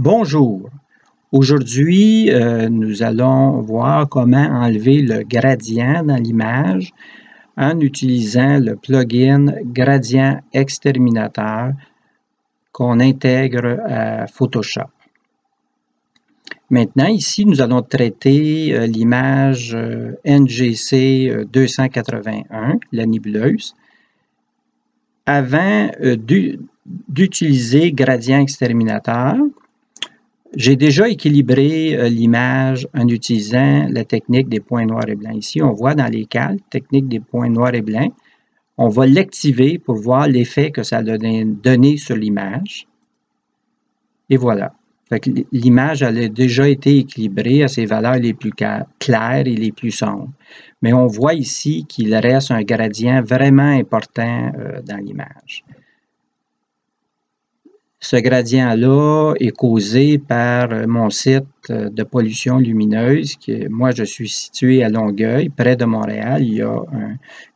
Bonjour. Aujourd'hui, nous allons voir comment enlever le gradient dans l'image en utilisant le plugin Gradient Exterminateur qu'on intègre à Photoshop. Maintenant, ici, nous allons traiter l'image NGC 281, la nébuleuse. Avant d'utiliser Gradient Exterminateur, j'ai déjà équilibré l'image en utilisant la technique des points noirs et blancs. Ici, on voit dans les calques, technique des points noirs et blancs. On va l'activer pour voir l'effet que ça a donné sur l'image. Et voilà. L'image a déjà été équilibrée à ses valeurs les plus claires et les plus sombres. Mais on voit ici qu'il reste un gradient vraiment important dans l'image. Ce gradient-là est causé par mon site de pollution lumineuse. Moi, je suis situé à Longueuil, près de Montréal. Il y a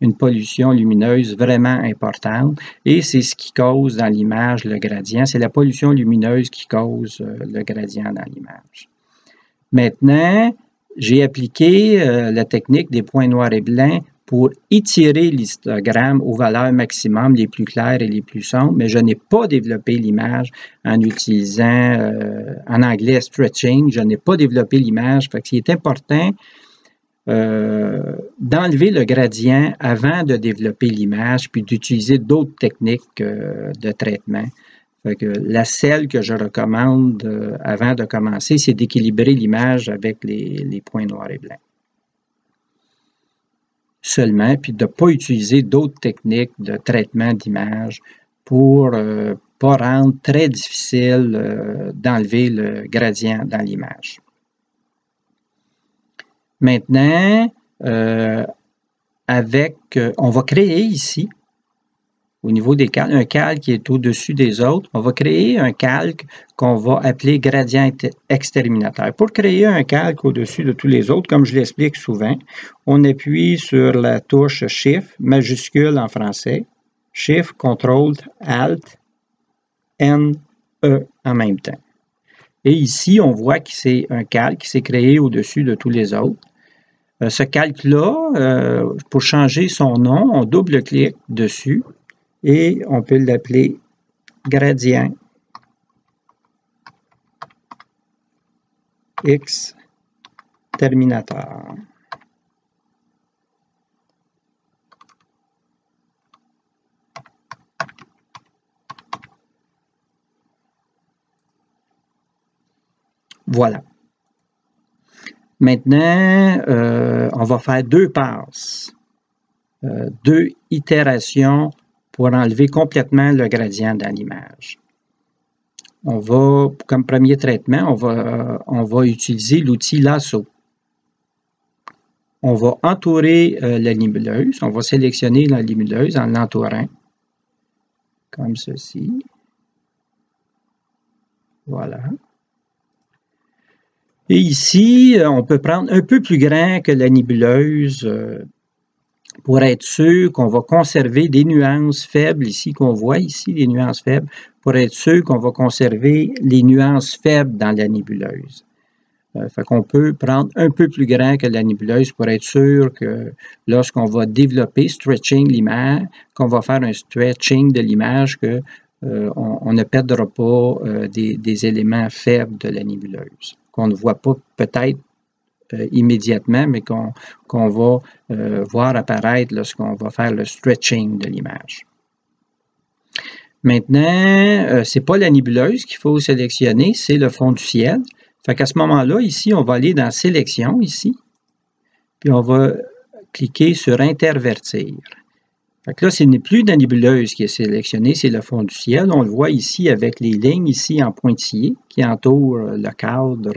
une pollution lumineuse vraiment importante et c'est ce qui cause dans l'image le gradient. C'est la pollution lumineuse qui cause le gradient dans l'image. Maintenant, j'ai appliqué la technique des points noirs et blancs pour étirer l'histogramme aux valeurs maximum les plus claires et les plus sombres, mais je n'ai pas développé l'image en utilisant, en anglais, stretching. Je n'ai pas développé l'image. Fait que c'est important d'enlever le gradient avant de développer l'image, puis d'utiliser d'autres techniques de traitement. Fait que celle que je recommande avant de commencer, c'est d'équilibrer l'image avec les points noirs et blancs seulement, puis de ne pas utiliser d'autres techniques de traitement d'image pour ne pas rendre très difficile d'enlever le gradient dans l'image. Maintenant, on va créer ici, au niveau des calques, un calque qui est au-dessus des autres. On va créer un calque qu'on va appeler gradient exterminateur. Pour créer un calque au-dessus de tous les autres, comme je l'explique souvent, on appuie sur la touche Shift, majuscule en français, Shift, Ctrl, Alt, N, E en même temps. Et ici, on voit que c'est un calque qui s'est créé au-dessus de tous les autres. Ce calque-là, pour changer son nom, on double-clique dessus. Et on peut l'appeler gradient exterminateur. Voilà. Maintenant, on va faire deux passes, deux itérations pour enlever complètement le gradient dans l'image. On va, comme premier traitement, on va utiliser l'outil lasso. On va entourer la nébuleuse. On va sélectionner la nébuleuse en l'entourant, comme ceci. Voilà. Et ici, on peut prendre un peu plus grand que la nébuleuse pour être sûr qu'on va conserver des nuances faibles, ici qu'on voit ici, les nuances faibles, pour être sûr qu'on va conserver les nuances faibles dans la nébuleuse. Fait qu'on peut prendre un peu plus grand que la nébuleuse pour être sûr que lorsqu'on va développer, stretching l'image, qu'on va faire un stretching de l'image, qu'on ne perdra pas des éléments faibles de la nébuleuse, qu'on ne voit pas peut-être immédiatement, mais qu'on va voir apparaître lorsqu'on va faire le stretching de l'image. Maintenant, ce n'est pas la nébuleuse qu'il faut sélectionner, c'est le fond du ciel. Fait qu'à ce moment-là, ici, on va aller dans Sélection, ici, puis on va cliquer sur Intervertir. Fait que là, ce n'est plus la nébuleuse qui est sélectionnée, c'est le fond du ciel. On le voit ici avec les lignes ici en pointillés qui entourent le cadre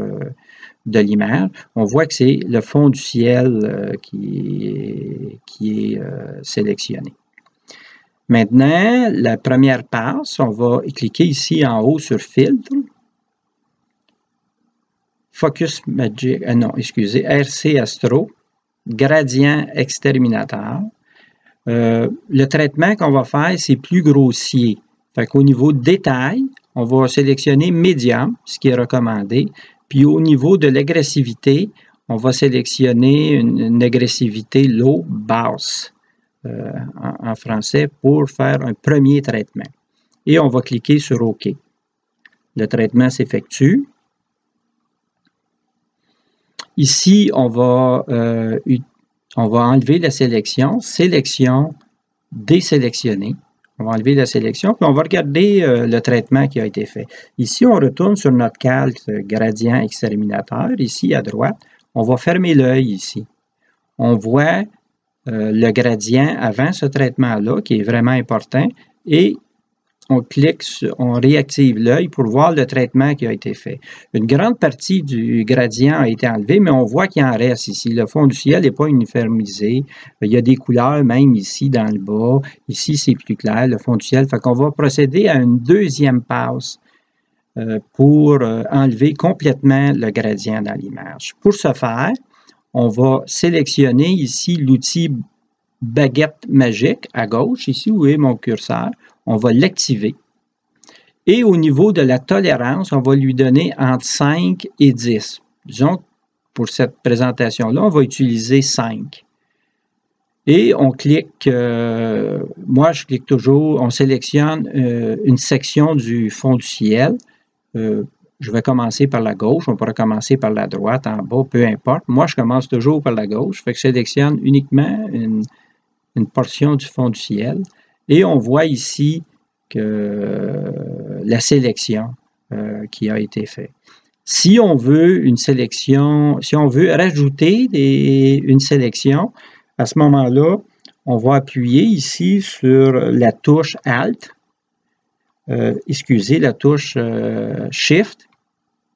de l'image. On voit que c'est le fond du ciel qui est sélectionné. Maintenant, la première passe, on va cliquer ici en haut sur Filtre. Focus Magic, non, excusez, RC Astro, Gradient Exterminateur. Le traitement qu'on va faire, c'est plus grossier. Fait qu'au niveau de détail, on va sélectionner médium, ce qui est recommandé. Puis au niveau de l'agressivité, on va sélectionner une agressivité low, basse en français pour faire un premier traitement. Et on va cliquer sur OK. Le traitement s'effectue. Ici, on va enlever la sélection, désélectionner. On va enlever la sélection, puis on va regarder le traitement qui a été fait. Ici, on retourne sur notre calque gradient exterminateur, ici à droite. On va fermer l'œil ici. On voit le gradient avant ce traitement-là, qui est vraiment important, et on clique, on réactive l'œil pour voir le traitement qui a été fait. Une grande partie du gradient a été enlevée, mais on voit qu'il en reste ici. Le fond du ciel n'est pas uniformisé. Il y a des couleurs même ici dans le bas. Ici, c'est plus clair, le fond du ciel. Fait qu'on va procéder à une deuxième passe pour enlever complètement le gradient dans l'image. Pour ce faire, on va sélectionner ici l'outil baguette magique à gauche, ici où est mon curseur. On va l'activer. Et au niveau de la tolérance, on va lui donner entre 5 et 10. Disons, pour cette présentation-là, on va utiliser 5. Et on clique, moi je clique toujours, on sélectionne une section du fond du ciel. Je vais commencer par la gauche, on pourra commencer par la droite, en bas, peu importe. Moi, je commence toujours par la gauche, fait que je sélectionne uniquement une portion du fond du ciel. Et on voit ici que la sélection qui a été faite. Si on veut une sélection, si on veut rajouter une sélection, à ce moment-là, on va appuyer ici sur la touche Alt, la touche Shift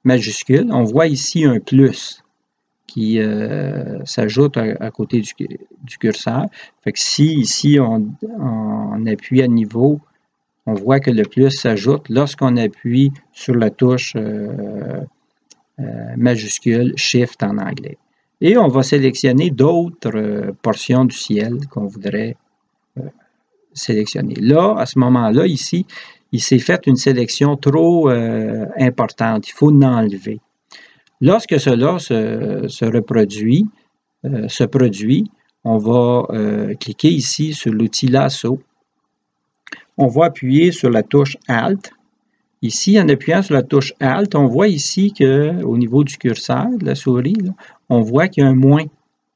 majuscule. On voit ici un plus qui s'ajoute à côté du curseur. Fait que si ici on appuie à niveau, on voit que le plus s'ajoute lorsqu'on appuie sur la touche majuscule Shift en anglais. Et on va sélectionner d'autres portions du ciel qu'on voudrait sélectionner. Là, à ce moment-là, ici, il s'est fait une sélection trop importante. Il faut l'enlever. Lorsque cela se produit, on va cliquer ici sur l'outil lasso. On va appuyer sur la touche Alt. Ici, en appuyant sur la touche Alt, on voit ici qu'au niveau du curseur de la souris, là, on voit qu'il y a un moins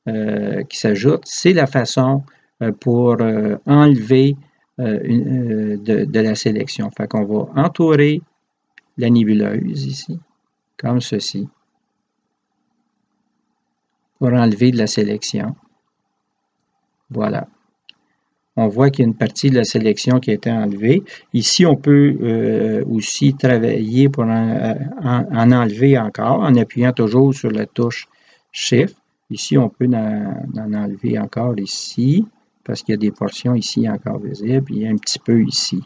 qui s'ajoute. C'est la façon pour enlever de la sélection. Fait qu'on va entourer la nébuleuse ici, comme ceci, pour enlever de la sélection. Voilà. On voit qu'il y a une partie de la sélection qui a été enlevée. Ici, on peut aussi travailler pour en enlever encore, en appuyant toujours sur la touche Shift. Ici, on peut en enlever encore ici, parce qu'il y a des portions ici encore visibles, et un petit peu ici.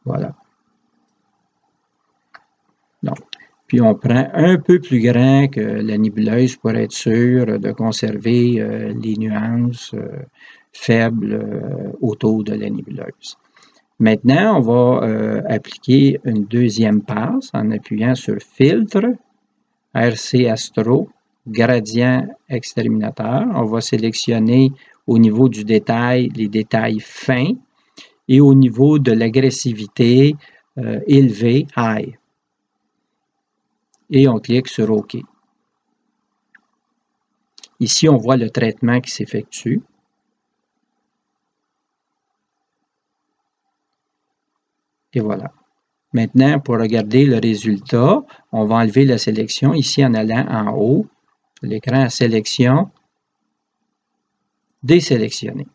Voilà. Donc, puis on prend un peu plus grand que la nébuleuse pour être sûr de conserver les nuances faibles autour de la nébuleuse. Maintenant, on va appliquer une deuxième passe en appuyant sur Filtre, RC Astro, Gradient Exterminateur. On va sélectionner au niveau du détail les détails fins et au niveau de l'agressivité élevée, High. Et on clique sur OK. Ici, on voit le traitement qui s'effectue. Et voilà. Maintenant, pour regarder le résultat, on va enlever la sélection ici en allant en haut. L'écran à sélection, désélectionner.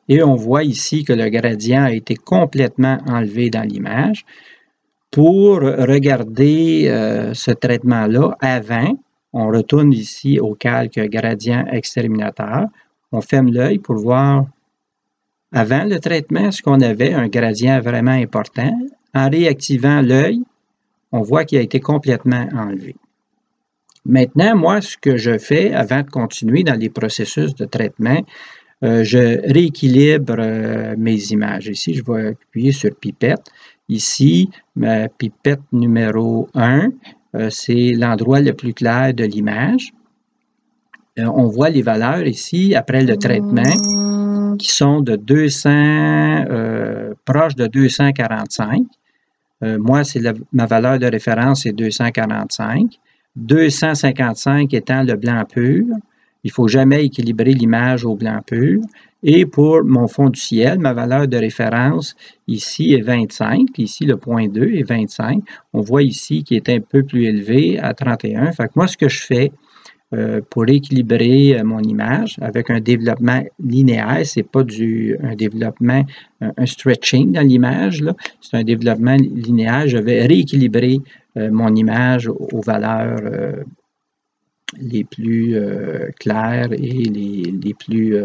Et on voit ici que le gradient a été complètement enlevé dans l'image. Pour regarder ce traitement-là avant, on retourne ici au calque gradient exterminateur. On ferme l'œil pour voir avant le traitement ce qu'on avait, un gradient vraiment important. En réactivant l'œil, on voit qu'il a été complètement enlevé. Maintenant, moi, ce que je fais avant de continuer dans les processus de traitement, je rééquilibre mes images. Ici, je vais appuyer sur Pipette Ici, ma pipette numéro 1, c'est l'endroit le plus clair de l'image. On voit les valeurs ici, après le traitement, qui sont de 200, proche de 245. Moi, ma valeur de référence, c'est 245. 255 étant le blanc pur. Il ne faut jamais équilibrer l'image au blanc pur. Et pour mon fond du ciel, ma valeur de référence ici est 25. Ici, le point 2 est 25. On voit ici qu'il est un peu plus élevé à 31. Fait que moi, ce que je fais pour équilibrer mon image avec un développement linéaire, c'est pas un développement, un stretching dans l'image, c'est un développement linéaire. Je vais rééquilibrer mon image aux valeurs les plus claires et les plus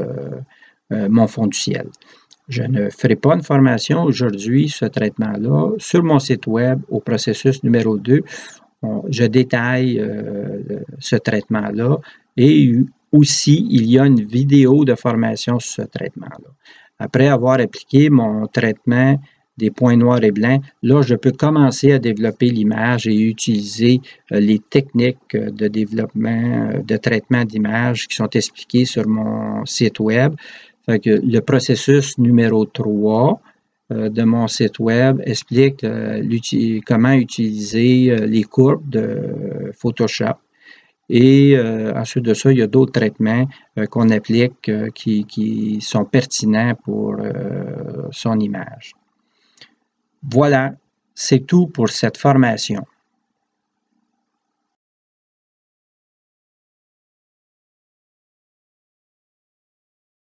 mon fond du ciel. Je ne ferai pas une formation aujourd'hui, ce traitement-là. Sur mon site web, au processus numéro 2, je détaille ce traitement-là et aussi, il y a une vidéo de formation sur ce traitement-là. Après avoir appliqué mon traitement des points noirs et blancs, là, je peux commencer à développer l'image et utiliser les techniques de développement, de traitement d'image qui sont expliquées sur mon site web. Fait que le processus numéro 3 de mon site web explique comment utiliser les courbes de Photoshop. Et ensuite de ça, il y a d'autres traitements qu'on applique qui sont pertinents pour son image. Voilà, c'est tout pour cette formation.